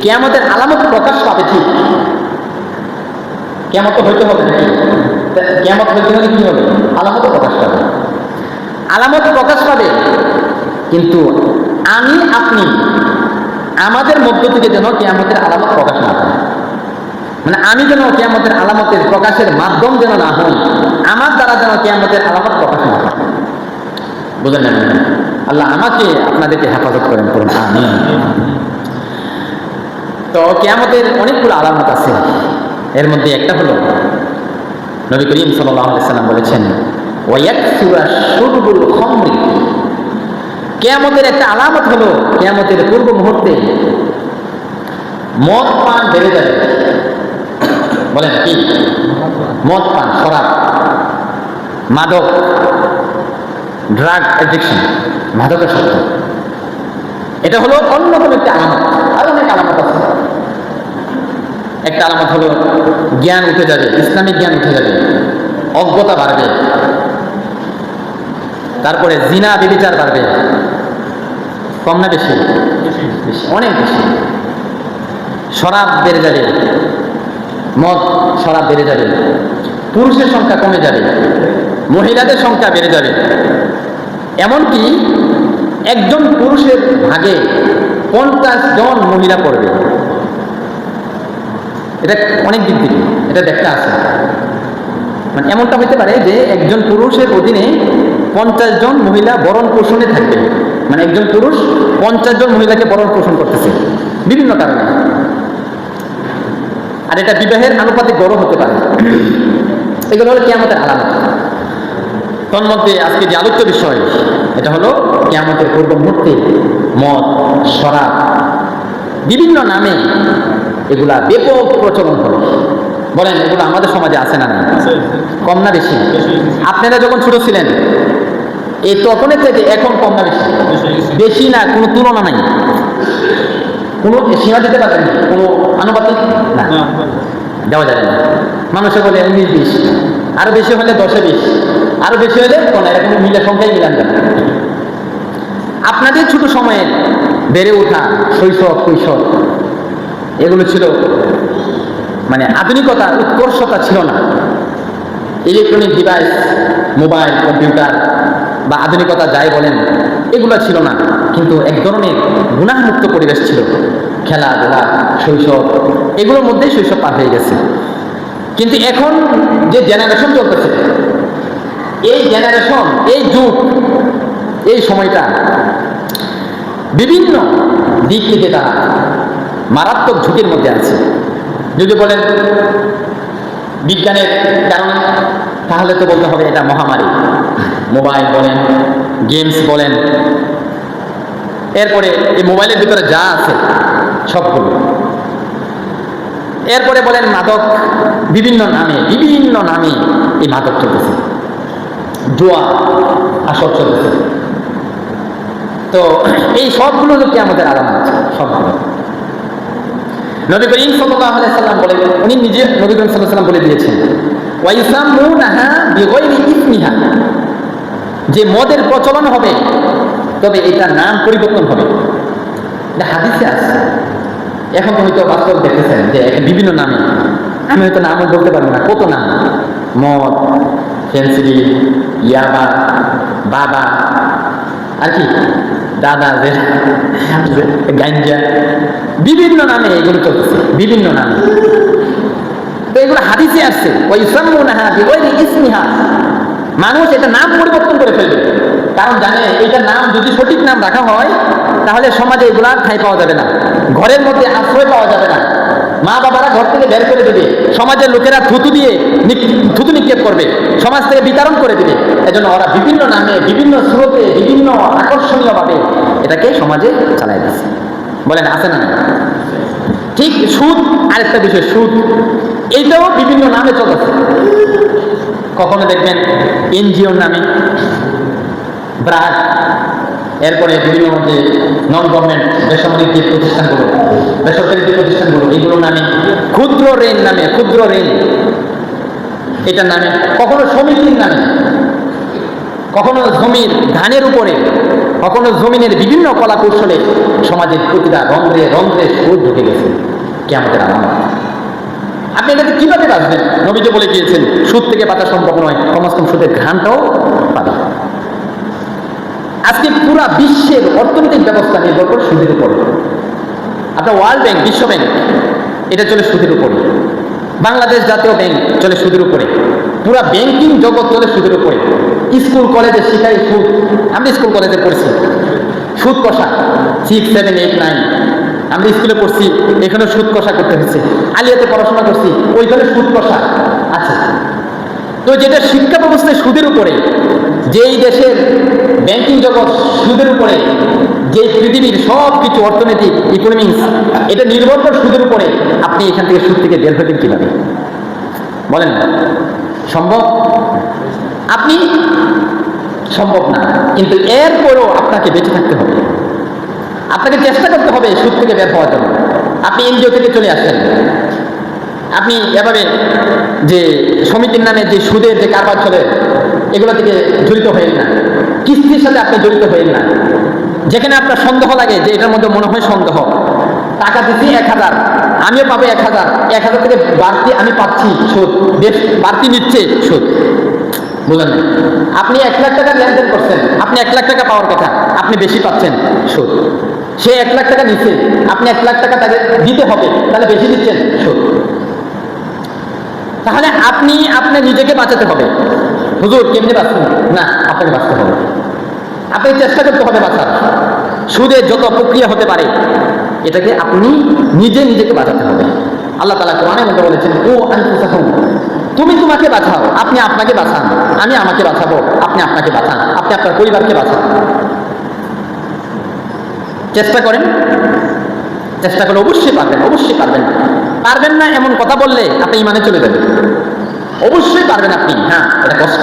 কিয়ামতের আলামত প্রকাশ পাবে ঠিক, কিয়ামত হইতে হবে নাকি? কিয়ামত হইতে হলে কি হবে? আলামত প্রকাশ পাবে, আলামত প্রকাশ পাবে। কিন্তু আমি আপনি আমাদের মধ্য থেকে যেন কিয়ামতের আলামত প্রকাশ না পাই, মানে আমি যেন কিয়ামতের আলামতের প্রকাশের মাধ্যম যেন না হই, আমার দ্বারা যেন কিয়ামতের আলামত প্রকাশ না হয়। বুঝলেন না? আল্লাহ আমাকে আপনাদেরকে হেফাজত করেন, করুন আমিন। তো কিয়ামতের অনেকগুলো আলামত আছে, এর মধ্যে একটা হলো নবী করিম সাল্লাল্লাহু আলাইহি সাল্লাম বলেছেন ওয়ায়াকসুরা শুরবুল খামরি। কিয়ামতের একটা আলামত হলো কিয়ামতের পূর্ব মুহূর্তে মদ পান বেড়ে যাবে। বলেন কি? মদ পান, শরাব, মাদক, ড্রাগ অ্যাডিকশন, মাদকের সত্য, এটা হলো অন্যতম একটা আলামত। আর অনেক আলামত আছে। একটা আলামত হলো জ্ঞান উঠে যাবে, ইসলামিক জ্ঞান উঠে যাবে, অজ্ঞতা বাড়বে, তারপরে জিনা ব্যভিচার বাড়বে। কম না বেশি? বেশি, অনেক বেশি। শরাব বেড়ে যাবে, মদ শরাব বেড়ে যাবে, পুরুষের সংখ্যা কমে যাবে, মহিলাদের সংখ্যা বেড়ে যাবে। এমনকি একজন পুরুষের ভাগে 50 জন মহিলা পড়বে। এটা অনেক দিক থেকে এটা দেখতে আসে, মানে এমনটা হতে পারে যে একজন পুরুষের অধীনে 50 জন মহিলা বরণ পোষণে থাকবে, মানে একজন পুরুষ 50 জন মহিলাকে বরণ পোষণ করতেছে বিভিন্ন কারণে। আর এটা বিবাহের আনুপাতিক গড়ও হতে পারে। এগুলো হলো কিয়ামতের আলামত। তন্মধ্যে আজকে যে আলোচ্য বিষয় এটা হলো কিয়ামতের পূর্ব মুহূর্তে মদ, শরাব বিভিন্ন নামে এগুলা ব্যাপক প্রচলন হবে। বলেন এগুলো আমাদের সমাজে আছে না? কম না বেশি? আপনারা যখন ছোট ছিলেন এই তখনের থেকে এখন কম না বেশি? বেশি না, কোনো তুলনা নাই, কোনো সীমা দিতে পারবেন, কোনো আনুপাতিক না, দেওয়া যাবে না। মানুষে বলে 19-20, আরো বেশি হলে 10-20, আরো বেশি হলে কোন এরকম মিলে সংখ্যাই মিলান যাবে। আপনাদের ছোট সময়ে বেড়ে ওঠা শৈশব কৈশোর এগুলো ছিল মানে আধুনিকতা উৎকর্ষতা ছিল না। ইলেকট্রনিক ডিভাইস, মোবাইল, কম্পিউটার বা আধুনিকতা যাই বলেন এগুলো ছিল না, কিন্তু এক ধরনের গুনাহমুক্ত পরিবেশ ছিল। খেলাধুলা, শৈশব এগুলোর মধ্যেই শৈশব পার হয়ে গেছে। কিন্তু এখন যে জেনারেশন চলতেছে, এই জেনারেশন, এই যুগ, এই সময়টা বিভিন্ন দিক থেকে তারা মারাত্মক ঝুঁকির মধ্যে আছে। যদি বলেন বিজ্ঞানের কারণে, তাহলে তো বলতে হবে এটা মহামারী। মোবাইল বলেন, গেমস বলেন, এরপরে এই মোবাইলের ভিতরে যা আছে সবগুলো। এরপরে বলেন মাদক, বিভিন্ন নামে এই মাদক চলতেছে, জুয়া আসর চলতেছে। তো এই সবগুলো কি আমাদের আলামত? সবগুলো নবী করিম সাল্লাল্লাহু আলাইহি সাল্লাম বলেন, উনি নিজে নবী করিম সাল্লাল্লাহু আলাইহি সাল্লাম বলে দিয়েছেন ওয়া ইসামুনাহা বিগাইরি ইসমিহা, যে মদের প্রচলন হবে তবে এটা নাম পরিবর্তন হবে। এটা হাদিসে আছে। এখন তো হয়তো বাস্তব দেখতেছেন যে বিভিন্ন নামে, আমি হয়তো নামও বলতে পারবো না, কত নাম, মদ, ফেন্সিডিল, ইয়াবা, বাবা, আর কি দাদা, গাঞ্জা, বিভিন্ন নামে এগুলো চলতেছে, বিভিন্ন নামে। তো এগুলো হাদিসে আসছে ওই ইসামুনাহা বিগাইরি ইসমিহা, মানুষ এটা নাম পরিবর্তন করে ফেলবে, কারণ জানে এইটা নাম যদি সঠিক নাম রাখা হয় তাহলে সমাজে এগুলা ঠাঁই পাওয়া যাবে না, ঘরের মধ্যে আশ্রয় পাওয়া যাবে না, মা বাবারা ঘর থেকে বের করে দেবে, সমাজের লোকেরা থুতু নিক্ষেপ করবে, সমাজ থেকে বিতরণ করে দেবে। এজন্য ওরা বিভিন্ন নামে, বিভিন্ন স্রোতে, বিভিন্ন আকর্ষণীয় ভাবে এটাকে সমাজে চালাই দিচ্ছে। বলেন আছে না? ঠিক সুদ, আরেকটা বিষয় সুদ, এইটাও বিভিন্ন নামে চলছে। কখনো দেখবেন এনজিওর নামে, ব্রাক, এরপরে বিভিন্ন যে নন গভর্নমেন্ট বেসরকারি যে প্রতিষ্ঠানগুলো এগুলোর নামে, ক্ষুদ্র ঋণ নামে, ক্ষুদ্র ঋণ এটার নামে, কখনো সমিতির নামে, কখনো জমির ধানের উপরে কখনো জমিনের বিভিন্ন কলা কৌশলে সমাজের প্রতিটা রন্ধ্রে রন্ধ্রে সুদ ঢুকে গেছে কিয়ামতের আলামত। আপনি এটাতে কিভাবে বাঁচবেন? নবী তো বলে গিয়েছেন সুদ থেকে বাঁচা সম্ভব নয়, কমস কম সুদের ঘ্রাণটাও পাবে। আজকে পুরা বিশ্বের অর্থনৈতিক ব্যবস্থা নির্ভর করে সুদের উপরে। আপনার ওয়ার্ল্ড ব্যাংক, বিশ্ব ব্যাংক, এটা চলে সুদের উপরে। বাংলাদেশ জাতীয় ব্যাংক চলে সুদের উপরে। পুরা ব্যাংকিং জগৎ চলে সুদের উপরে। স্কুল কলেজে শিখাই সুদ। আমি স্কুল কলেজে পড়ছি, সুদ কষা 6, 7, 8, 9 আমরা স্কুলে পড়ছি, এখানে সুদ কষা করতে হচ্ছে। আলিয়াতে পড়াশোনা করছি, ওইখানে সুদ কষা আছে। তো যেটা শিক্ষা ব্যবস্থায় সুদের উপরে, যেই দেশের ব্যাংকিং জগৎ সুদের উপরে, যে পৃথিবীর সব কিছু অর্থনৈতিক ইকোনমিক্স এটা নির্ভর করে সুদের উপরে, আপনি এখান থেকে সুদ থেকে বের হবেন কিভাবে বলেন না? সম্ভব? আপনি সম্ভব না, কিন্তু এরপরও আপনাকে বেঁচে থাকতে হবে, আপনাকে চেষ্টা করতে হবে সুদ থেকে বের হওয়ার জন্য। আপনি এনজিও থেকে চলে আসছেন, আপনি এভাবে যে সমিতির নামে যে সুদের যে কারবার চলে এগুলো থেকে জড়িত হয়েন না, কিস্তির সাথে আপনি জড়িত হয়েন না। যেখানে আপনার সন্দেহ লাগে যে এটার মধ্যে মনে হয় সন্দেহ, টাকা দিচ্ছি 1000, আমিও পাবো 1000, 1000 থেকে বাড়তি আমি পাচ্ছি সুদ, বেশ বাড়তি নিচ্ছে সুদ, বুঝলেন না? আপনি 1 লাখ টাকা লেনদেন করছেন, আপনি 1 লাখ টাকা পাওয়ার কথা, আপনি বেশি পাচ্ছেন সুদ। সে 1 লাখ টাকা নিচ্ছে, আপনি 1 লাখ টাকা তাকে দিতে হবে, তাহলে বেশি দিচ্ছেন সুদ। তাহলে আপনি নিজেকে বাঁচাতে হবে। হুজুর কেমনি বাঁচবেন? না, আপনাকে বাঁচতে হবে, আপনাকে চেষ্টা করতে হবে বাঁচার। সুদের যত প্রক্রিয়া হতে পারে এটাকে আপনি নিজেকে বাঁচাতে হবে। আল্লাহ তাআলা কোরআনের মধ্যে বলেছেন, ও আনফুসাকুম, তুমি তোমাকে বাঁচাও, আপনি আপনাকে বাঁচান, আমি আমাকে বাঁচাবো, আপনি আপনাকে বাঁচান, আপনি আপনার পরিবারকে বাঁচান। চেষ্টা করেন, চেষ্টা করলে অবশ্যই পারবেন, অবশ্যই পারবেন। পারবেন না এমন কথা বললে আপনি ইমানে চলে যাবেন। অবশ্যই পারবেন আপনি, হ্যাঁ এটা কষ্ট।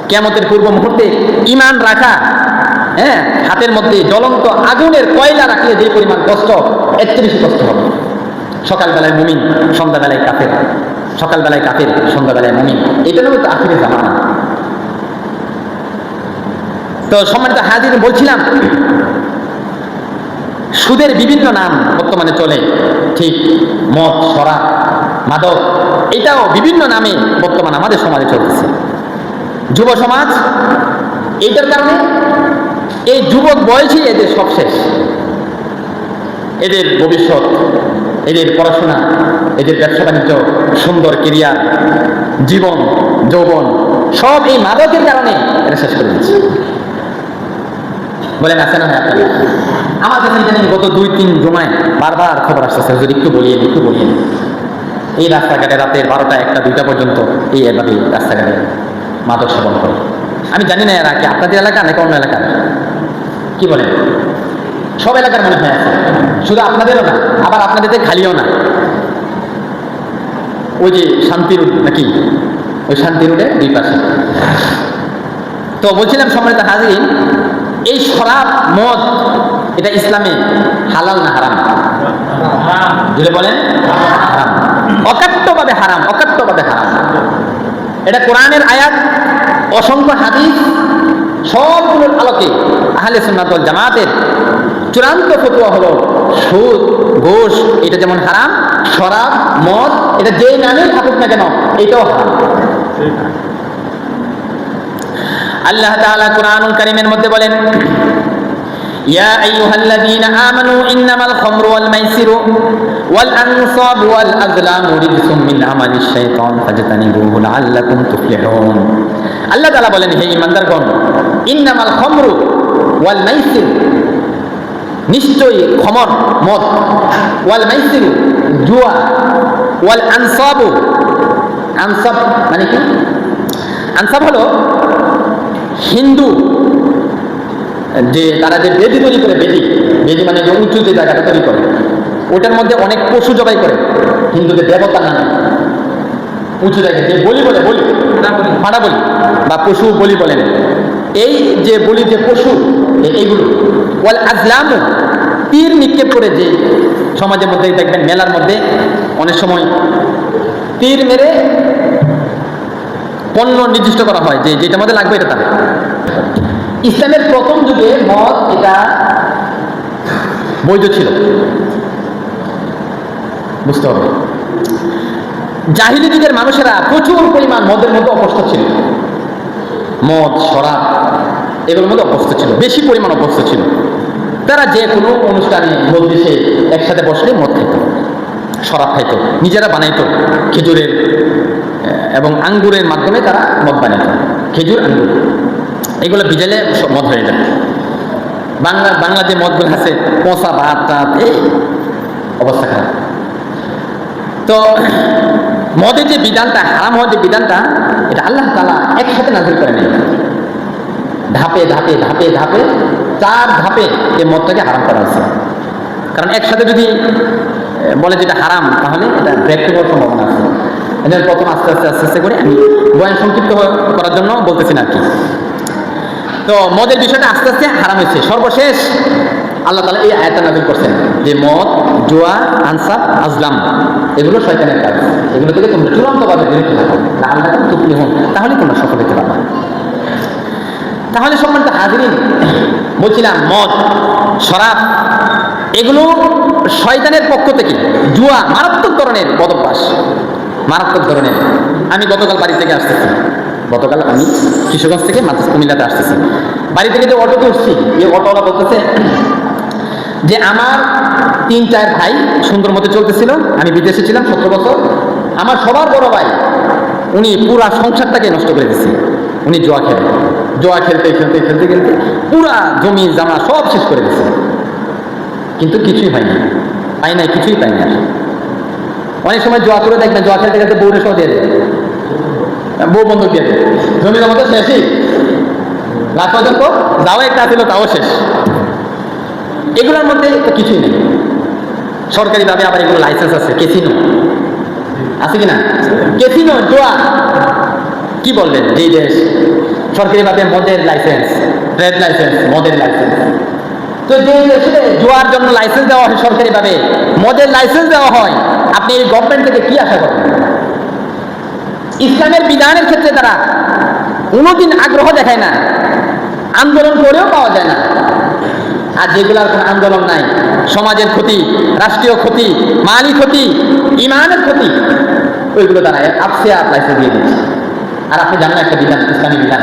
কিয়ামতের পূর্ব মুহূর্তে ঈমান রাখা, হ্যাঁ হাতের মধ্যে জ্বলন্ত আগুনের কয়লা রাখলে যে পরিমাণ কষ্ট, এর চেয়ে বেশি কষ্ট হবে। সকালবেলায় মুমিন, সন্ধ্যাবেলায় কাফের, সকালবেলায় কাফের, সন্ধ্যাবেলায় মুমিন, এটা হলো তো আখিরের জামানা। তো সম্মানিত হাজির, বলছিলাম সুদের বিভিন্ন নাম বর্তমানে চলে, ঠিক মদ, শরাব, মাদক, এটাও বিভিন্ন নামে বর্তমানে আমাদের সমাজে চলতেছে। যুব সমাজ এইটার কারণে, এই যুবক বয়সে এদের সব শেষ, এদের ভবিষ্যৎ, এদের পড়াশোনা, এদের ব্যবসা বাণিজ্য, সুন্দর কেরিয়ার, জীবন, যৌবন সব এই মাদকের কারণে এটা শেষ করে দিচ্ছে। বলেন আছে না? আমার কাছে জানেন গত 2-3 জুমায় বারবার খবর আসতেছে, যদি একটু বলিয়ে এই রাস্তাঘাটে রাতে 12টা, 1টা, 2টা পর্যন্ত এই এভাবে রাস্তাঘাটে মাদক সেবন করে। আমি জানি না এরা কি আপনাদের এলাকা নাকি অন্য এলাকার, কি বলেন? সব এলাকার মনে হয় আছে, শুধু আপনাদেরও না, আবার আপনাদের খালিও না। ওই যে শান্তি রোড নাকি, ওই শান্তি রোডে 2 পাশে। তো বলছিলাম সম্মানিত হাজির, এই শরাব, মদ এটা ইসলামে হালাল না হারাম? জুড়ে বলেন হারাম, অকাট্যভাবে হারাম, অকাট্যভাবে হারাম। এটা কোরআনের আয়াত, অসংখ্য হাদিস, সবগুলোর আলোকে আহলে সুন্নাত ওয়াল জামাতের চূড়ান্ত ফতোয়া হলো সুদ, ঘুষ এটা যেমন হারাম, শরাব, মদ এটা যেই নামেই থাকুক না কেন এটাও হারাম। আল্লাহ তাআলা কুরআনুল কারীমের মধ্যে বলেন, ইয়া আইয়ুহাল্লাযীনা আমানু ইন্নামাল খামরু ওয়াল মাইসিরু ওয়াল আনসাবু ওয়াল আযলামু রিজসুম মিন আমালিশ শাইতান ফাজতানিবুহু লাআল্লাকুম তুফলিহুন। আল্লাহ তাআলা বলেন, হে ঈমানদারগণ, ইন্নামাল খামরু ওয়াল মাইসিরু, নিশ্চয়ই খমর, মদ, ওয়াল মাইসিরু জুয়া, ওয়াল আনসাবু, আনসাব মানে কি? আনসাব হলো হিন্দু যে তারা যে বেদি তৈরি করে, বেদি মানে যে উঁচু যে জায়গাটা তৈরি করে, ওটার মধ্যে অনেক পশু জবাই করে হিন্দুদের দেবতার নামে, উঁচু জায়গায় যে বলি বলে, ফাঁড়া বলি বা পশু বলি বলেন, এই যে বলি যে পশু এইগুলো। ওয়াল আজলামু, তীর নিক্ষেপ করে, যে সমাজের মধ্যে দেখবেন মেলার মধ্যে অনেক সময় তীর মেরে পণ্য নির্দিষ্ট করা হয় যে যেটা মধ্যে লাগবে এটা তার। ইসলামের প্রথম যুগে মদ এটা বৈধ ছিল, বুঝতে হবে। জাহিলি যুগের মানুষেরা প্রচুর পরিমাণ মদের মধ্যে অভ্যস্ত ছিল, মদ শরাব এগুলোর মধ্যে অভ্যস্ত ছিল, বেশি পরিমাণ অভ্যস্ত ছিল। তারা যে কোনো অনুষ্ঠানে মজলিসে একসাথে বসলে মদ খাইত, শরাব খাইত, নিজেরা বানাইতো খেজুরের এবং আঙ্গুরের মাধ্যমে তারা মদ বানাইত। খেজুর আঙ্গুর এগুলো ভিজালে মদ হয়ে যায়। বাংলা যে মদগুলো আছে পচা ভাত টাত, এই অবস্থা খারাপ। তো মদের যে বিধানটা, হারাম হওয়ার যে বিধানটা, এটা আল্লাহ তাআলা একসাথে নাযিল করে নেন, ধাপে ধাপে ধাপে ধাপে 4 ধাপে এই মদটাকে হারাম করা হয়েছে। কারণ একসাথে যদি বলে যেটা হারাম, তাহলে এটা ব্রেক হওয়ার সম্ভাবনা আছে। এজন্য প্রথম আস্তে আস্তে আস্তে আস্তে করে, আমি বয়ান সংক্ষিপ্ত করার জন্য বলতেছি না আর কি। তো মদের বিষয়টা আস্তে আস্তে হারাম হয়েছে। সর্বশেষ আল্লাহ তাআলা এই আয়াতটা নাযিল করছেন যে মদ, জুয়া, আনসাব, আজলাম এগুলো শয়তানের কাজ, এগুলো থেকে তোমরা চূড়ান্তভাবে বিরত থাকো, লাআল্লাকুম তুফলিহুন, তাহলে তোমরা সফল হতে পারবে। তাহলে সম্মানিত হাজিরিন, বলছিলাম মদ, শরাব এগুলো শয়তানের পক্ষ থেকে, জুয়া মারাত্মক ধরনের বদভ্যাস, মারাত্মক ধরনের। আমি গতকাল বাড়ি থেকে আসতেছি, গতকাল আমি কিশোরগঞ্জ থেকে কুমিল্লাতে আসতেছি। বাড়ি থেকে যে অটোতে উঠছি, এই অটোওয়ালা বলতেছে যে আমার 3-4 ভাই সুন্দর মতো চলতেছিল, আমি বিদেশে ছিলাম 17 বছর, আমার সবার বড় ভাই উনি পুরা সংসারটাকে নষ্ট করে দিচ্ছে। উনি জুয়া খেলতে খেলতে খেলতে খেলতে পুরা জমি জামা সব শেষ করে দিচ্ছে, কিন্তু কিছুই হয়নি, পাই নাই, কিছুই পাই না। অনেক সময় জুয়া করে দেখবেন, জুয়া খেলতে খেলতে বউরে সহ দিয়ে দেয়, বউ বন্ধক দিয়ে দেয়, জমি জমা তো শেষই, লাখ পর্যন্ত যাও একটা ছিল তাও শেষ। এগুলোর মধ্যে তো কিছুই নেই। সরকারিভাবে আবার এগুলো লাইসেন্স আছে, ক্যাসিনো আছে কিনা, ক্যাসিনো, জুয়া কি বলবেন, যেই দেশ সরকারিভাবে মদের লাইসেন্স, ট্রেড লাইসেন্স, মদের লাইসেন্স। তো যে দেশে জুয়ার জন্য লাইসেন্স দেওয়া হয় সরকারিভাবে, মদের লাইসেন্স দেওয়া হয়, আপনি এই গভর্নমেন্ট থেকে কি আশা করেন? ইসলামের বিধানের ক্ষেত্রে তারা কোনোদিন আগ্রহ দেখায় না, আন্দোলন করেও পাওয়া যায় না। আর যেগুলোর কোনো আন্দোলন নাই, সমাজের ক্ষতি, রাষ্ট্রীয় ক্ষতি, মালি ক্ষতি, ইমানের ক্ষতি, ওইগুলো তারা আপসে লাইসেন্স দিয়ে দিচ্ছে। আর আপনি জানেন একটা বিধান, ইসলামী বিধান,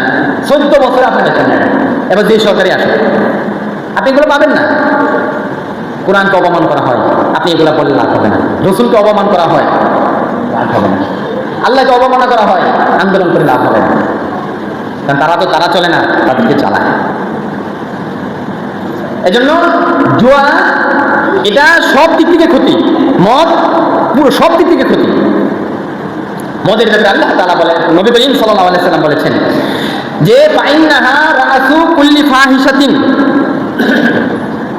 14 বছর আপনার বেতন নেন, এবার যে সরকারি আসে আপনি এগুলো পাবেন না। কোরআনকে অপমান করা হয়, আপনি এগুলো বললে লাভ হবে না। রসুলকে অপমান করা হয়, লাভ হবে না। আল্লাহকে অবমাননা করা হয়, আন্দোলন করে লাভ হবে না। কারণ তারা চলে না, তাদেরকে চালায়। এজন্য জুয়া এটা সব দিক থেকে ক্ষতি, মদ পুরো সব দিক থেকে ক্ষতি। মদের ব্যাপারে আল্লাহ তাআলা বলেন, নবী করিম সাল্লাল্লাহু আলাইহি সাল্লাম বলেছেন যে ফাইন্নাহা রাসু কুল্লি ফাহিশাতিন,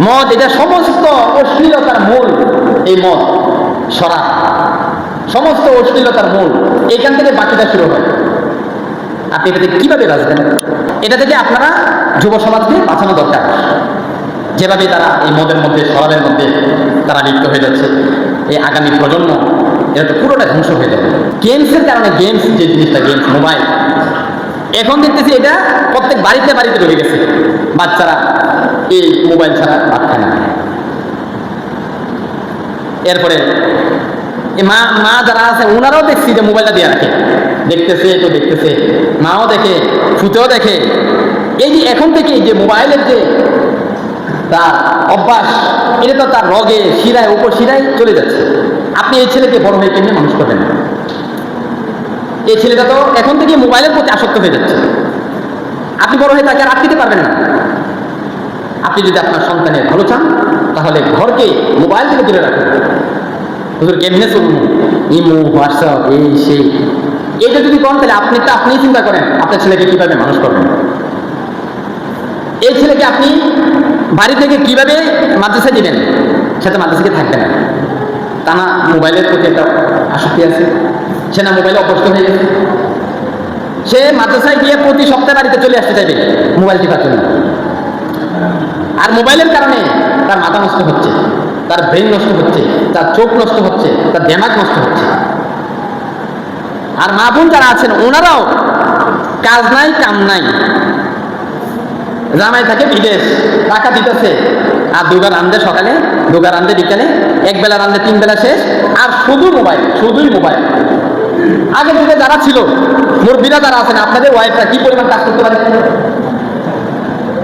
মদ এটা সমস্ত অশ্লীলতার মূল। এই মদ, শরাব সমস্ত অশ্লীলতার মূল, এখান থেকে বাকিটা শুরু হয়। আপনি এটা থেকে কিভাবে বাঁচবেন? এটা থেকে আপনারা যুব সমাজকে বাঁচানো দরকার। যেভাবে তারা এই মদের মধ্যে, শরাবের মধ্যে তারা লিপ্ত হয়ে যাচ্ছে, এই আগামী প্রজন্ম এটা তো পুরোটা ধ্বংস হয়ে যাবে। গেমসের কারণে, গেমস যে জিনিসটা, গেমস মোবাইল, এখন দেখতেছি এটা প্রত্যেক বাড়িতে বাড়িতে ঢুকে গেছে। বাচ্চারা এই মোবাইল ছাড়া ভাত খায় না। এরপরে মা যারা আছে ওনারাও দেখছি যে মোবাইলটা দিয়ে রাখে, দেখতেছে তো দেখতেছে, মাও দেখে, ফুতেও দেখে। এই যে এখন থেকে যে মোবাইলের যে তার অভ্যাস, এটা তো তার রগে, শিরায়, উপর শিরায় চলে যাচ্ছে। আপনি এই ছেলেকে বড় হয়ে কেমনে মানুষ করবেন? এই ছেলেটা তো এখন থেকে মোবাইলের প্রতি আসক্ত হয়ে যাচ্ছে। আপনি বড় হয়ে তাকে আর আটকাতে পারবেন না। আপনি যদি আপনার সন্তানের ভালো চান, তাহলে ঘরকে মোবাইল থেকে দূরে রাখুন। হুজুর কেমনে চলুন, ইমো, হোয়াটসঅ্যাপ, এই সেই, এটা যদি করেন তাহলে আপনিই চিন্তা করেন আপনার ছেলেকে কিভাবে মানুষ করবেন। এই ছেলেকে আপনি বাড়ি থেকে কিভাবে মাদ্রাসায় দিবেন, সেটা মাদ্রাসাকে থাকবে না। তা না মোবাইলের প্রতি একটা আসক্তি আছে, সে না মোবাইলে অভ্যস্ত হয়ে গেছে। সে মাদ্রাসায় গিয়ে প্রতি সপ্তাহে বাড়িতে চলে আসতে চাইবে মোবাইল টিপার জন্য। আর মোবাইলের কারণে তার মাথা নষ্ট হচ্ছে, তার ব্রেন নষ্ট হচ্ছে, তার চোখ নষ্ট হচ্ছে, তার দেমাগ নষ্ট হচ্ছে। আর মা বোন যারা আছেন ওনারাও কাজ নাই, কাম নাই, জামাই থাকে বিদেশ, টাকা দিতেছে, আর দুগা রান্ধে সকালে, দুগা রান্ধে বিকালে, এক বেলা রান্ধে 3 বেলা শেষ, আর শুধু মোবাইল, শুধুই মোবাইল। আগের যুগে যারা ছিল, মুরব্বীরা যারা আছেন, আপনাদের ওয়াইফরা কি পরিমাণ কাজ করতে পারে?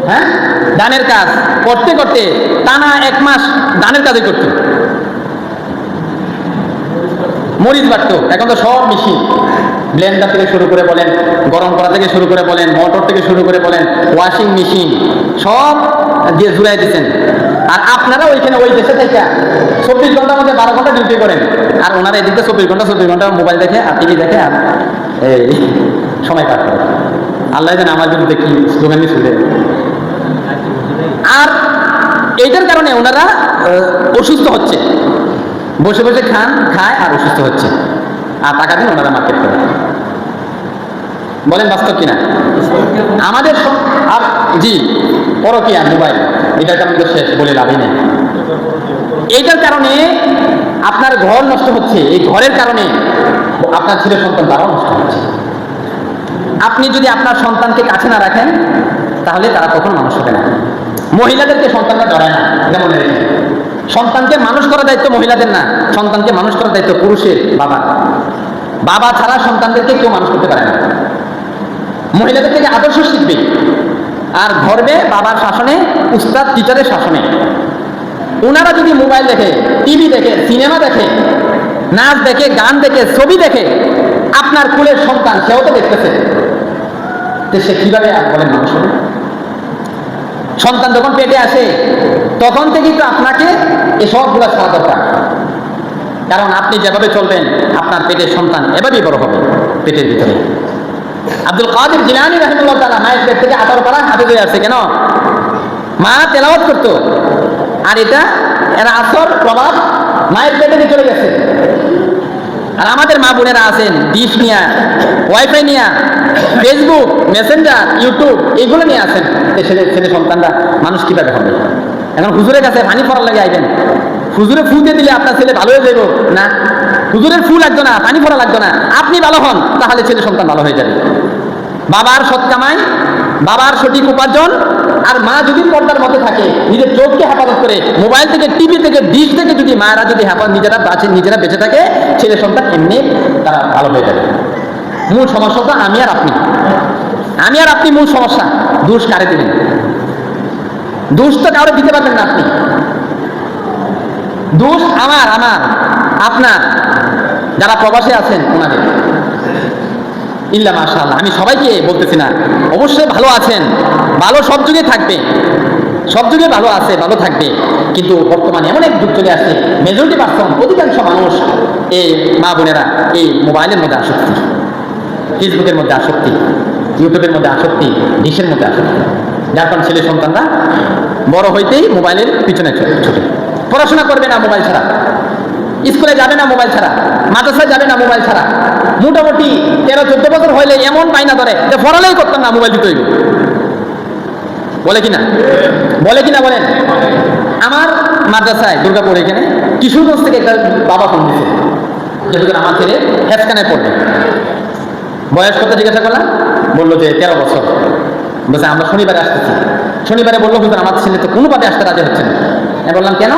হ্যাঁ, ধানের কাজ করতে করতে টানা 1 মাস ধানের কাজই করতো, মরিচ বাটতো। এখন তো সব মেশিন, ব্লেন্ডার থেকে শুরু করে বলেন, গরম করা থেকে শুরু করে বলেন, মোটর থেকে শুরু করে বলেন, ওয়াশিং মেশিন সব দিয়ে জুড়াই দিচ্ছেন। আর আপনারা ওইখানে ওই দেশে থেকে 24 ঘন্টার মধ্যে 12 ঘন্টা ডিউটি করেন, আর ওনারা এদিকে 24 ঘন্টা মোবাইল দেখে আর টিভি দেখে আর এই সময় কাট করে। আল্লাহ জানে আমার বিরুদ্ধে কি স্লোগান শুনবে। আর এইটার কারণে ওনারা অসুস্থ হচ্ছে, বসে বসে খায় আর অসুস্থ হচ্ছে, আর টাকা দিয়ে ওনারা মার্কেট করে। বলেন বাস্তব কিনা? আমাদের আর জি পরকীয়া মোবাইল, এটার কারণে তো শেষ বলে লাভই নেই। এইটার কারণে আপনার ঘর নষ্ট হচ্ছে, এই ঘরের কারণে আপনার ছেলে সন্তান তারাও নষ্ট হচ্ছে। আপনি যদি আপনার সন্তানকে কাছে না রাখেন তাহলে তারা তখন মানুষ হবে না। মহিলাদেরকে সন্তানরা ধরায় না, যেমন সন্তানকে মানুষ করার দায়িত্ব মহিলাদের না, সন্তানকে মানুষ করার দায়িত্ব পুরুষের। বাবা ছাড়া সন্তানদেরকে কেউ মানুষ করতে পারে না। মহিলাদের থেকে আদর্শ শিখবে, আর ধরবে বাবার শাসনে, উস্তাদ টিচারের শাসনে। ওনারা যদি মোবাইল দেখে, টিভি দেখে, সিনেমা দেখে, নাচ দেখে, গান দেখে, ছবি দেখে, আপনার কুলের সন্তান সেও তো দেখতেছে, সে কিভাবে বলেন মানুষ হবে? সন্তান যখন পেটে আসে তখন থেকেই তো আপনাকে এসবগুলো ছাড়া দরকার। কারণ আপনি যেভাবে চলবেন আপনার পেটের সন্তান এভাবেই বড় হবে পেটের ভিতরে। আব্দুল কাদের জিলানী রাহিমাহুল্লাহ তাআলা মায়ের পেট থেকে 18 পারা হাফেজ হয়ে আসছে। কেন? মা তেলাওয়াত করতো, আর এরা আসর প্রভাব মায়ের পেটে নিয়ে চলে গেছে। আর আমাদের মা বোনেরা আছেন ডিশ নিয়ে, ওয়াইফাই নিয়ে, ফেসবুক, মেসেঞ্জার, ইউটিউব এগুলো নিয়ে আসেন। ছেলে সন্তানরা মানুষ কিভাবে হবে? এখন হুজুরের কাছে পানি পড়ার লাগে আইবেন, হুজুরে ফুল দিয়ে দিলে আপনার ছেলে ভালো হয়ে যাবে না? হুজুরের ফুল লাগতো না, পানি পড়া লাগতো না, আপনি ভালো হন তাহলে ছেলে সন্তান ভালো হয়ে যাবে। বাবার সৎ কামাই, বাবার সঠিক উপার্জন, আর মা যদি পর্দার মধ্যে থাকে, নিজের চোখকে হেফাজত করে, মোবাইল থেকে, টিভি থেকে, ডিশ থেকে যদি মায়েরা যদি নিজেরা বেঁচে থাকে, ছেলে সন্তান এমনি তারা ভালো হয়ে যাবে। মূল সমস্যা তো আমি আর আপনি মূল সমস্যা। দোষ কারে দিবেন? দোষ তো কাউরে দিতে পারবেন না আপনি। দোষ আমার, আপনার, যারা প্রবাসে আছেন ওনাদের। ইল্লা মাশাআল্লাহ, আমি সবাইকে বলতেছি না, অবশ্যই ভালো আছেন, ভালো সব যুগে থাকবে, সব যুগে ভালো আছে, ভালো থাকবে। কিন্তু বর্তমানে এমন এক যুগ চলে আসছে, মেজরিটি পার্সন, অধিকাংশ মানুষ, এই মা বোনেরা এই মোবাইলের মধ্যে আসক্তি, ফেসবুকের মধ্যে আসক্তি, ইউটিউবের মধ্যে আসক্তি, ডিশের মধ্যে আসক্তি। যার কারণে ছেলে সন্তানরা বড় হইতেই মোবাইলের পিছনে ছুটে। পড়াশোনা করবে না মোবাইল ছাড়া, স্কুলে যাবে না মোবাইল ছাড়া, মাদ্রাসায় যাবে না মোবাইল ছাড়া। মোটামুটি 13-14 বছর হইলে এমন পাইনা ধরে যে পড়ালেই করতাম না, মোবাইল দিতে হইব। বলে কিনা বলেন? আমার মাদ্রাসায় দুর্গাপুর এখানে কিশোরগঞ্জ থেকে একটা বাবা ফোন দিচ্ছে, যেহেতু আমার ছেলে হেফখানায় পড়বে। বয়স কত জিজ্ঞাসা করলাম, বললো যে 13 বছর। বলছে আমরা শনিবারে আসতেছি। শনিবারে বললো হুজুর আমার ছেলে তো কোনোভাবে আসতে রাজি হচ্ছে না। আমি বললাম কেন?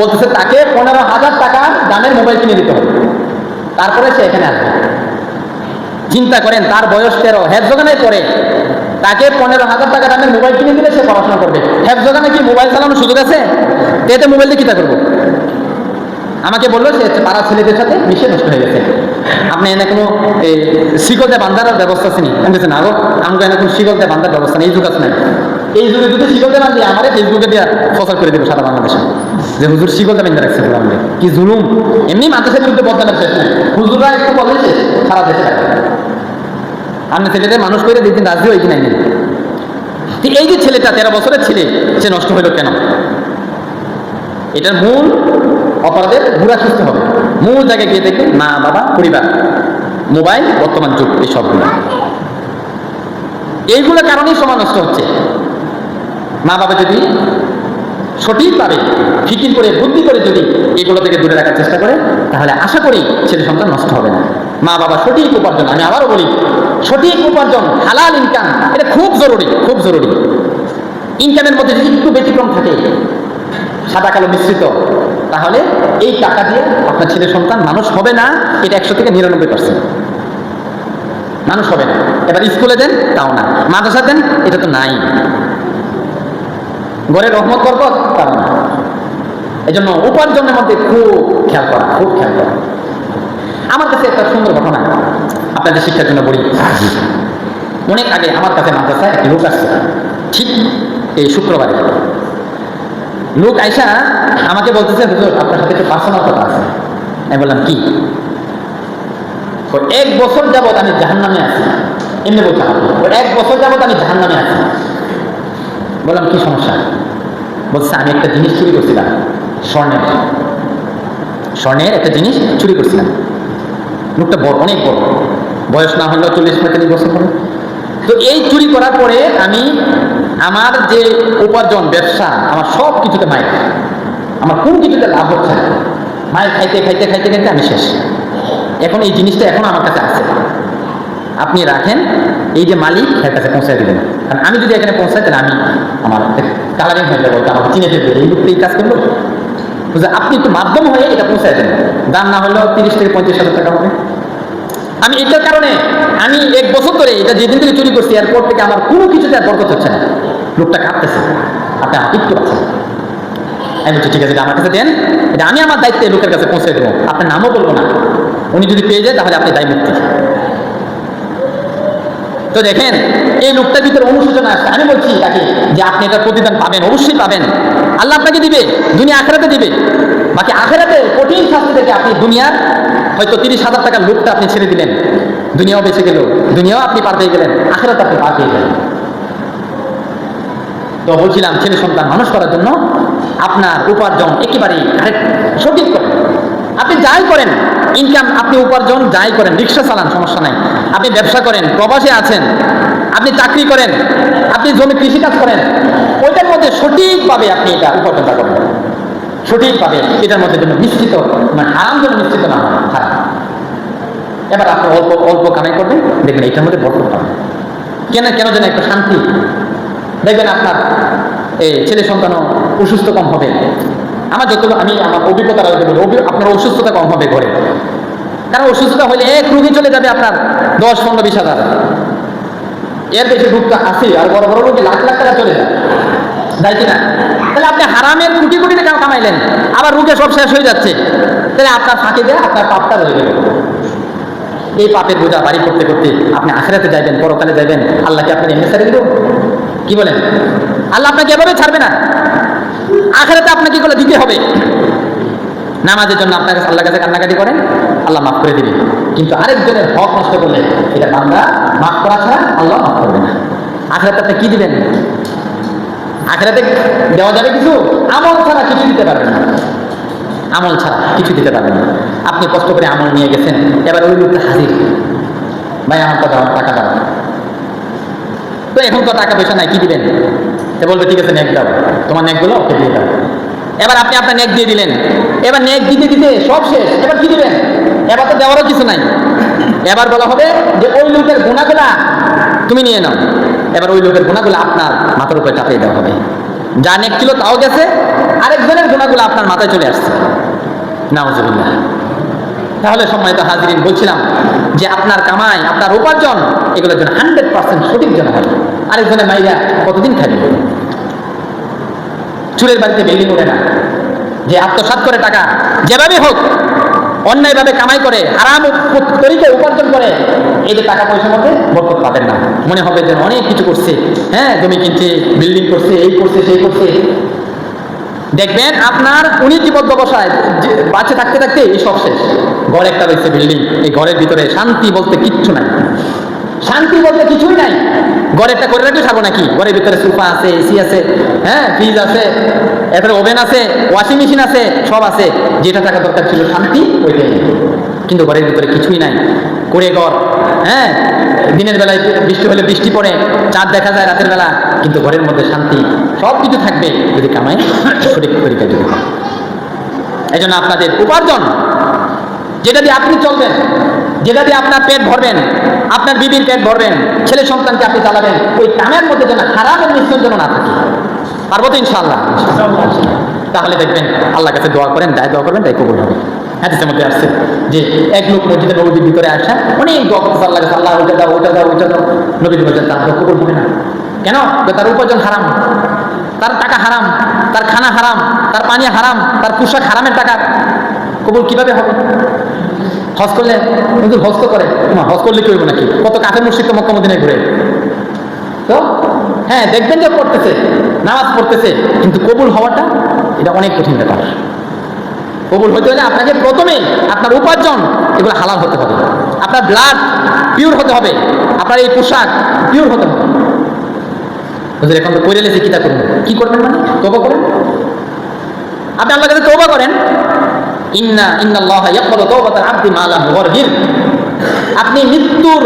বলতেছে তাকে 15,000 টাকা দামের মোবাইল কিনে দিতে হবে, তারপরে সে এখানে আসবে। চিন্তা করেন, তার বয়স 13, হেফজোগানায় পড়ে, তাকে 15,000 টাকা দামের মোবাইল কিনে দিলে সে পড়াশোনা করবে। হেফজোগানে কি মোবাইল চালানোর সুযোগ আছে? এতে মোবাইল দিয়ে কিতা করবো? আমাকে বললো সে পাড়া ছেলেদের সাথে মিশে নষ্ট হয়ে গেছে। আপনি এনে কোনো শিকলতে বান্ধার ব্যবস্থা আছে নি? আমি বলছি না গো, আমাকে এনে কোনো শিকলতে বান্ধার ব্যবস্থা নেই, এই যুগ আছে নাই। এই যুগে যদি শিকলতে বান্ধি আমার ফেসবুকে দিয়ে ফসল করে দেবে সারা বাংলাদেশে, যে হুজুর শিকলতে বান্ধা রাখছে। আমাদের কি জুলুম! এমনি মাদ্রাসার বিরুদ্ধে বদনামের শেষ নেই, হুজুররা একটু বলেছে সারা দেশে থাকে। আপনি ছেলেদের মানুষ করে দিন রাজি হয়েছি নাই। এই যে ছেলেটা 13 বছরের ছেলে, সে নষ্ট হইল কেন? এটার মূল অপরাধের ঘুরা সুস্থ হবে। মূল জায়গায় গিয়ে দেখবে মা, বাবা, পরিবার, মোবাইল, বর্তমান যুগ, এই সবগুলো, এইগুলো কারণেই সময় নষ্ট হচ্ছে। মা বাবা যদি সঠিকভাবে ফিকির করে, বুদ্ধি করে যদি এগুলো থেকে দূরে রাখার চেষ্টা করে, তাহলে আশা করি ছেলে সন্তান নষ্ট হবে না। মা বাবা সঠিক উপার্জন, আমি আবারও বলি, সঠিক উপার্জন, হালাল ইনকাম, এটা খুব জরুরি, খুব জরুরি। ইনকামের মধ্যে যদি একটু ব্যতিক্রম থাকে, সাদা কালো মিশ্রিত, তাহলে এই টাকা দিয়ে আপনার ছেলে সন্তান মানুষ হবে না। এটা 100 থেকে 99% মানুষ হবে না। এবার স্কুলে দেন, তাও না। মাদ্রাসা দেন, এটা তো নাই। ঘরের রহমত বরকত, তাও না। এই জন্য উপার্জনের মধ্যে খুব খেয়াল করা, খুব খেয়াল করা। আমার কাছে একটা সুন্দর ঘটনা আপনাদের শিক্ষার জন্য বলি। অনেক আগে আমার কাছে মাদ্রাসায় একটা লোক আসছে, ঠিক এই শুক্রবারে। লোক আইসা আমাকে বলতেছে, হুজুর আপনার সাথে একটু পার্সোনাল কথা আছে। আমি বললাম কি? 1 বছর যাবত আমি জাহান্নামে আছি। এমনি বলছি, 1 বছর যাবত আমি জাহান্নামে আছি। বললাম কি সমস্যা? বলছে আমি একটা জিনিস চুরি করছিলাম, স্বর্ণের একটা জিনিস চুরি করছিলাম। লোকটা বড়, অনেক বড়, বয়স না হলেও 40-45 বছর হবে। তো এই চুরি করার পরে আমি আমার যে উপার্জন, ব্যবসা, আমার সব কিছুতে মায়ের, আমার কোন কিছুতে লাভ হচ্ছে না। মায়ের খাইতে খাইতে খাইতে খাইতে আমি শেষ। এখন এই জিনিসটা এখন আমার কাছে আছে, আপনি রাখেন। এই যে মালিক, এর কাছে পৌঁছায় দিবেন। কারণ আমি যদি এখানে পৌঁছাই, তাহলে আমি আমার কালারিং হয়ে যাবো, আমাকে চিনে ফেলবে, এই মুহূর্তে এই কাজ করবো। আপনি একটু মাধ্যম হয়ে এটা পৌঁছায় দেন। দাম না হলেও 30 থেকে 35 হাজার টাকা হবে। আমি এটার কারণে আমি 1 বছর ধরে এটা যেদিন থেকে চুরি করছি, এরপর থেকে আমার কোনো কিছুতে আর বরকত হচ্ছে না। লোকটা কাঁদতেছে, আপনি আমাকে একটু পাচ্ছেন। আমি বলছি ঠিক আছে, এটা আমার কাছে দেন, এটা আমি আমার দায়িত্বে লোকের কাছে পৌঁছে দেবো। আপনার নামও বলবো না, উনি যদি পেয়ে যায় তাহলে আপনি দায় মুক্তি। তো দেখেন, এই লোকটার ভিতরে অনুশোচনা আসছে। আমি বলছি তাকে যে আপনি এটা প্রতিদান পাবেন, অবশ্যই পাবেন। আল্লাহ আপনাকে দিবে, দুনিয়া আখেরাতে দিবে। বাকি আখেরাতে কঠিন শাস্তি থেকে আপনি দুনিয়ার হয়তো 30,000 টাকার লোকটা আপনি ছেড়ে দিলেন, দুনিয়াও বেঁচে গেল, দুনিয়াও আপনি পার পেয়ে গেলেন, আখেরাতে আপনি পার পেয়ে গেলেন। তো বলছিলাম, ছেলে সন্তান মানুষ করার জন্য আপনার উপার্জন একেবারেই সঠিক করেন। আপনি যাই করেন, ইনকাম, আপনি উপার্জন যাই করেন, রিক্সা চালান, সমস্যা নাই। আপনি ব্যবসা করেন, প্রবাসে আছেন, আপনি চাকরি করেন, আপনি জমি কৃষিকাজ করেন, ওইটার মধ্যে সঠিকভাবে আপনি এটা উপার্জনটা করেন, সঠিকভাবে। এটার মধ্যে যেন নিশ্চিত, মানে হারাম যেন নিশ্চিত না হয়, হারাম। এবার আপনি অল্প অল্প কামাই করবেন, দেখবেন এটার মধ্যে বরকত পাবেন। কেন যেন একটা শান্তি। দেখবেন আপনার এই ছেলে সন্তানও অসুস্থ কম হবে। আমি আমার অভিজ্ঞতা বলি, আপনার অসুস্থতা কম হবে ঘরে। কারণ অসুস্থতা হলে এক রোগী চলে যাবে আপনার 10-15-20 হাজার, এর বেশি রোগ তো আছে। আর বড় বড় রোগী লাখ লাখ টাকা চলে যায়, তাই কিনা? তাহলে আপনি হারামের কোটি কোটি টাকা কামাইলেন, আবার রোগে সব শেষ হয়ে যাচ্ছে। তাহলে আপনার ফাঁকে দেয়, আপনার পাপটা রয়ে গেল। এই পাপের বোঝা বাড়ি করতে করতে আপনি আখিরাতে যাইবেন, পরকালে যাইবেন। আল্লাহকে আপনি এমনি ছেড়ে দিব? কি বলেন? আল্লাহ আপনাকে এভাবে ছাড়বে না। আখিরাতে আপনাকে এগুলো দিতে হবে। নামাজের জন্য আপনার কাছে আল্লাহর কাছে কান্নাকাটি করেন, আল্লাহ মাফ করে দিবেন। কিন্তু আরেকজনের হক নষ্ট করলে এটা বান্দা মাফ করা ছাড়া আল্লাহ মাফ করবে না। আখিরাতে আপনি কি দিবেন? আখিরাতে দেওয়া যাবে কিছু? আমল ছাড়া কিছু দিতে পারবেন না, আমল ছাড়া কিছু দিতে পারবেন না। আপনি কষ্ট করে আমল নিয়ে গেছেন, এবার ওই লোকটা হাজির, ভাই আমার টাকা দাও। তো এখন তো টাকা পয়সা নাই, কি দিবেন? সে বলবে ঠিক আছে, নেক দাও, তোমার নেকগুলো ওকে দিয়ে দাও। এবার আপনি আপনার নেক দিয়ে দিলেন, এবার নেক দিতে দিতে সব শেষ, এবার কি দিবেন? এবার তো দেওয়ারও কিছু নাই। এবার বলা হবে যে ওই লোকের গুণাগুলা তুমি নিয়ে নাও। এবার ওই লোকের গুণাগুলো আপনার মাথার উপরে চাপিয়ে দেওয়া হবে। যা নেক ছিল তাও গেছে, আরেকজনের গুণাগুলো আপনার মাথায় চলে আসছে। নাউজুবিল্লাহ। তাহলে সম্মানিত হাজিরিন, বলছিলাম যে আপনার কামাই, আপনার উপার্জন, এগুলোর জন্য 100% সঠিক জন্য হবে। আরেকজনের মাইরা কতদিন খাবে? চুরের বাড়িতে বিল্ডিং ওঠে না, যে আত্মসাৎ করে টাকা যেভাবে হোক অন্যায়ভাবে কামাই করে, হারাম তরিকায় উপার্জন করে, এই যে টাকা পয়সার মধ্যে বরকত পাবেন না। মনে হবে যেন অনেক কিছু করছে, হ্যাঁ, জমি কিনছে, বিল্ডিং করছে, এই করছে, সেই করছে। দেখবেন আপনার উনি জীবদ্দশায় বাঁচে থাকতে থাকতে এই সব শেষ। ঘর একটা রয়েছে, বিল্ডিং, এই ঘরের ভিতরে শান্তি বলতে কিচ্ছু নাই, শান্তি বলতে কিছুই নাই। ঘরেরটা করে রাখলে থাকবো নাকি? ঘরের ভিতরে সোফা আছে, এসি আছে, হ্যাঁ, ফ্রিজ আছে, এরপরে ওভেন আছে, ওয়াশিং মেশিন আছে, সব আছে। যেটা টাকা দরকার ছিল শান্তি, ওইটাই। কিন্তু ঘরের ভিতরে কিছুই নাই, করে ঘর, হ্যাঁ, দিনের বেলায় বৃষ্টি হলে বৃষ্টি পড়ে, চাঁদ দেখা যায় রাতের বেলা, কিন্তু ঘরের মধ্যে শান্তি। সব কিছু থাকবে যদি কামাই সঠিক তরিকায় যদি হয়। এই জন্য আপনাদের উপার্জন, যেটা দিয়ে আপনি চলবেন, যেটা দিয়ে আপনার পেট ভরবেন, আপনার বিবির পেট ভরবেন, ছেলে সন্তানকে আপনি চালাবেন, ওই কামের মধ্যে যেন হারামের মিশ্রণ যেন না থাকে। পারবো তো ইনশাআল্লাহ? তাহলে দেখবেন আল্লাহর কাছে দোয়া করেন, যাই দোয়া করবেন তাই কবুল হবে। হাদিসের মধ্যে আসছে যে এক লোক মসজিদে নবীর ভিতরে আসা অনেক দোয়া করতে আল্লাহ কাছে, আল্লাহ ওইটা দাও ওইটা দাও ওইটা দাও। নবীজি বলছেন তার দোয়া কবুল হবে না। কেন? তার উপার্জন হারাম, তার টাকা হারাম, তার খানা হারাম, তার পানি হারাম, তার পোশাক হারামের টাকা, কবুল কিভাবে হবে? হজ করলে কিন্তু হজ তো করে, হজ করলে কি হইব নাকি? কত কাফের মুশরিক তো মক্কা মদিনায় ঘুরে। তো হ্যাঁ দেখবেন যে পড়তেছে, নামাজ পড়তেছে, কিন্তু কবুল হওয়াটা এটা অনেক কঠিন ব্যাপার। কবুল হতে হলে আপনাকে প্রথমে আপনার উপার্জন এগুলো হালাল হতে হবে, আপনার ব্লাড পিওর হতে হবে, আপনার এই পোশাক পিওর হতে হবে। বুঝলেন? এখন তো করে লেছে, কিতা করবেন? কি করবেন মানে? তওবা করেন। আপনি আল্লাহর কাছে তওবা করেন। ইন্নাল্লাহা ইয়াকবালু তাওবাতাল আবদি মা লাম ইউগরগির। আপনি মৃত্যুর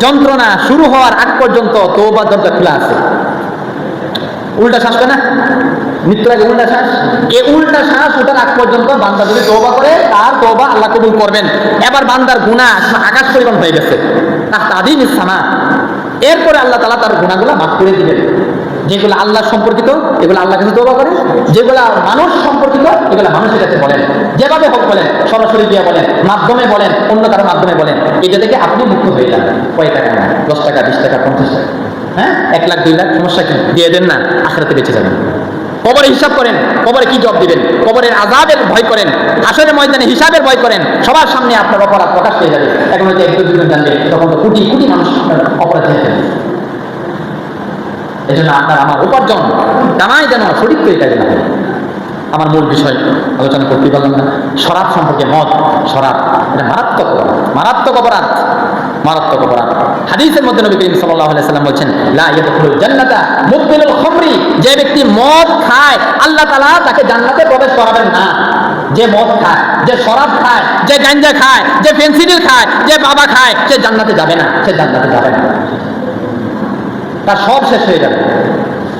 যন্ত্রণা শুরু হওয়ার আগ পর্যন্ত তওবার দরজা খোলা আছে। উল্টা শ্বাস না, মৃত্যুর আগে উল্টা শ্বাস, এই উল্টা শ্বাস ওঠার আগ পর্যন্ত বান্দা যদি তওবা করে তার তওবা আল্লাহ কবুল করবেন। এবার বান্দার গুনাহ আকাশ পরিমাণ হয়ে গেছে, তাহদিমিস সামা, এরপরে আল্লাহ তাআলা তার গুনাহগুলো মাফ করে দিবেন। যেগুলো আল্লাহ সম্পর্কিত এগুলো আল্লাহর কাছে তওবা করেন, যেগুলো মানুষ সম্পর্কিত এগুলো মানুষের কাছে বলেন, যেভাবে হোক বলেন, সরাসরি দিয়ে বলেন, মাধ্যমে বলেন, অন্য কারো মাধ্যমে বলেন, এটা থেকে আপনি মুক্ত হয়ে যাবেন। কয় টাকা না, 10 টাকা 20 টাকা 50 টাকা, হ্যাঁ 1 লাখ 2 লাখ, সমস্যা কি? দিয়ে দেন না, আখিরাতে বেঁচে যাবেন। কবরে হিসাব করেন, কবরে কি জবাব দিবেন, কবরের আযাবের ভয় করেন, হাসরের ময়দানে হিসাবের ভয় করেন। সবার সামনে আপনার অপরাধ প্রকাশ পেয়ে যাবে। এখন হয়তো 1-2 জন জানবে, তখন তো কোটি কোটি মানুষ অপরাধ জেনে ফেলবে। এই জন্য আপনার আমার উপার্জন জানাই যেন সঠিক করে কাজে না হয়। আমার মূল বিষয় আলোচনা করতে পারলাম না। শরাব সম্পর্কে, মদ, শরাব এটা মারাত্মক মারাত্মক অপরাধ, মারাত্মক অপরাধ। হাদিসের মধ্যে নবী করিম সাল্লাল্লাহু আলাইহি সাল্লাম বলেছেন, লা ইয়াদখুলুল জান্নাতা মুদমিনুল খামরি। যে ব্যক্তি মদ খায় আল্লাহ তাআলা তাকে জান্নাতে প্রবেশ করাবেন না। যে মদ খায়, যে শরাব খায়, যে গাঁজা খায়, যে ফেনসিডিল খায়, যে বাবা খায়, সে জান্নাতে যাবে না, সে জান্নাতে যাবে না। তার সব শেষ হয়ে যাবে,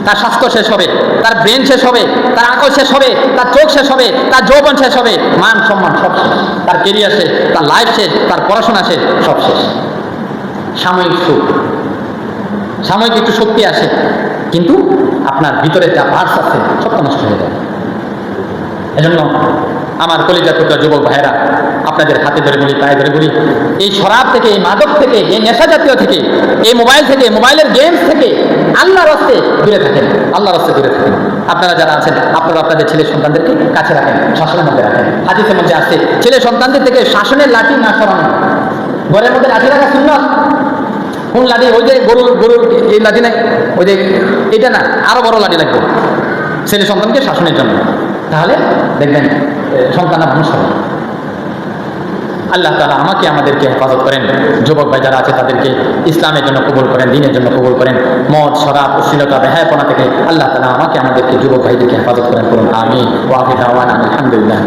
তার স্বাস্থ্য শেষ হবে, তার ব্রেন শেষ হবে, তার আকল শেষ হবে, তার চোখ শেষ হবে, তার যৌবন শেষ হবে, মান সম্মান সব শেষ, তার কেরিয়ার শেষ, তার লাইফ শেষ, তার পড়াশোনা শেষ, সব শেষ। সাময়িক সুখ, সাময়িক একটু শক্তি আসে, কিন্তু আপনার ভিতরে যা ভার্স আছে সব নষ্ট হয়ে যায়। এজন্য আমার কলিজার টুকরা যুবক ভাইয়েরা, আপনাদের হাতে ধরে বলি, পায়ে ধরে বলি, এই শরাব থেকে, এই মাদক থেকে, এই নেশা জাতীয় থেকে, এই মোবাইল থেকে, মোবাইলের গেমস থেকে আল্লাহর রাস্তে দূরে থাকেন, আল্লাহর রাস্তে দূরে থাকেন। আপনারা যারা আছেন, আপনারা আপনাদের ছেলে সন্তানদেরকে কাছে রাখেন, শাসনের মধ্যে রাখেন। হাদিসের মধ্যে আসছে, ছেলে সন্তানদের থেকে শাসনের লাঠি না সরানো। ঘরের মধ্যে লাঠি রাখা সুন্নাত। কোন লাঠি? ওই যে গরুর এই লাঠি নাই, ওই যে এটা না, আরো বড় লাঠি লাগবে ছেলে সন্তানকে শাসনের জন্য। তাহলে দেখবেন সন্তান মানুষ হবে। আল্লাহ তাআলা আমাকে আমাদেরকে হেফাজত করেন, যুবক ভাই যারা আছে তাদেরকে ইসলামের জন্য কবুল করেন, দ্বীনের জন্য কবুল করেন। মদ, শরাব, অশ্লীলতা, বেহায়াপনা থেকে আল্লাহ তাআলা আমাকে আমাদেরকে যুবক ভাইদেরকে হেফাজত করেন। করুন আমিন। ওয়া আখিরু দাওয়ানা আলহামদুলিল্লাহ।